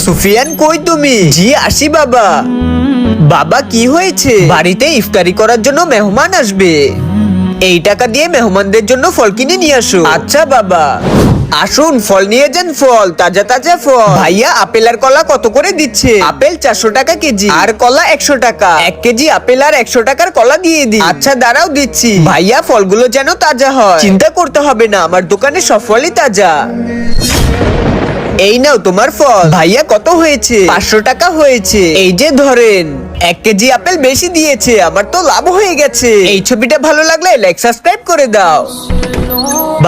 সুফিয়ান কই তুমি? জি আসি বাবা। বাবা কি হয়েছে? বাড়িতে ইফতারি করার জন্য মেহমান আসবে, এই টাকা দিয়ে মেহমানদের জন্য ফল কিনে নিয়ে আসো। আচ্ছা বাবা। আসুন ফল নিয়ে যান, ফল তাজা তাজা ফল। ভাইয়া আপেল আর কলা কত করে দিচ্ছে? আপেল 400 টাকা কেজি আর কলা 100 টাকা। 1 কেজি আপেল আর 100 টাকার কলা দিয়ে দিন। আচ্ছা দাঁড়াও দিচ্ছি। ভাইয়া ফলগুলো যেন তাজা হয়। চিন্তা করতে হবে না, আমার দোকানে সব ফলই তাজা। এই নাও তোমার ফল। ভাইয়া কত হয়েছে? 500 টাকা হয়েছে। এই যে ধরেন। 1 কেজি আপেল বেশি দিয়েছে, আমার তো লাভ হয়ে গেছে। এই ছবিটা ভালো লাগলে লাইক সাবস্ক্রাইব করে দাও।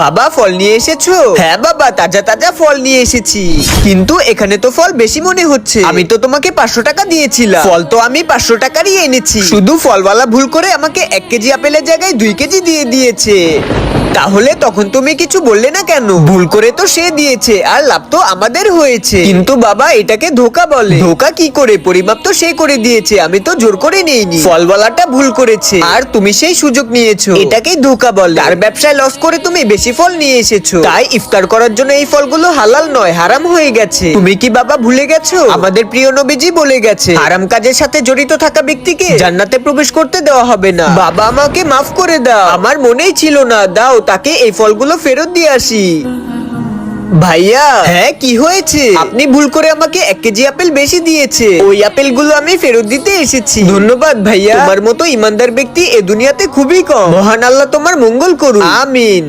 বাবা ফল নিয়ে এসেছো? হ্যাঁ বাবা, তাজা তাজা ফল নিয়ে এসেছি। কিন্তু এখানে তো ফল বেশি মনে হচ্ছে। আমি তো তোমাকে 500 টাকা দিয়েছিলাম। ফল তো আমি 500 টাকারই এনেছি। শুধু ফলওয়ালা ভুল করে আমাকে 1 কেজি আপেলের জায়গায় 2 কেজি দিয়ে দিয়েছে। তাহলে তখন তুমি কিছু বললে না কেন? ভুল করে তো সে দিয়েছে আর লাভ তো আমাদের হয়েছে। কিন্তু বাবা এটাকে ধোকা বলে। ধোকা কি করে? পরিমাপ তো সে করে দিয়েছে, আমি তো জোর করে নেইনি। ফলওয়ালাটা ভুল করেছে আর তুমি সেই সুযোগ নিয়েছো, এটাকেই ধোকা বলে। তার ব্যবসায় লস করে তুমি বেশি ফল নিয়ে এসেছো, তাই ইফতার করার জন্য এই ফলগুলো হালাল নয়, হারাম হয়ে গেছে। তুমি কি বাবা ভুলে গেছো? আমাদের প্রিয় নবীজি বলে গেছে, হারাম কাজের সাথে জড়িত থাকা ব্যক্তিকে জান্নাতে প্রবেশ করতে দেওয়া হবে না। বাবা আমাকে মাফ করে দাও, আমার মনেই ছিল না। দাও তাকে এই ফলগুলো ফেরত দিয়ে আসি। ভাইয়া। হ্যাঁ কি হয়েছে? আপনি ভুল করে আমাকে 1 কেজি আপেল বেশি দিয়েছে, ওই আপেলগুলো আমি ফেরত দিতে এসেছি। ধন্যবাদ ভাইয়া, তোমার মতো ইমানদার ব্যক্তি এ দুনিয়াতে খুবই কম। মহান আল্লাহ তোমার মঙ্গল করুন, আমিন।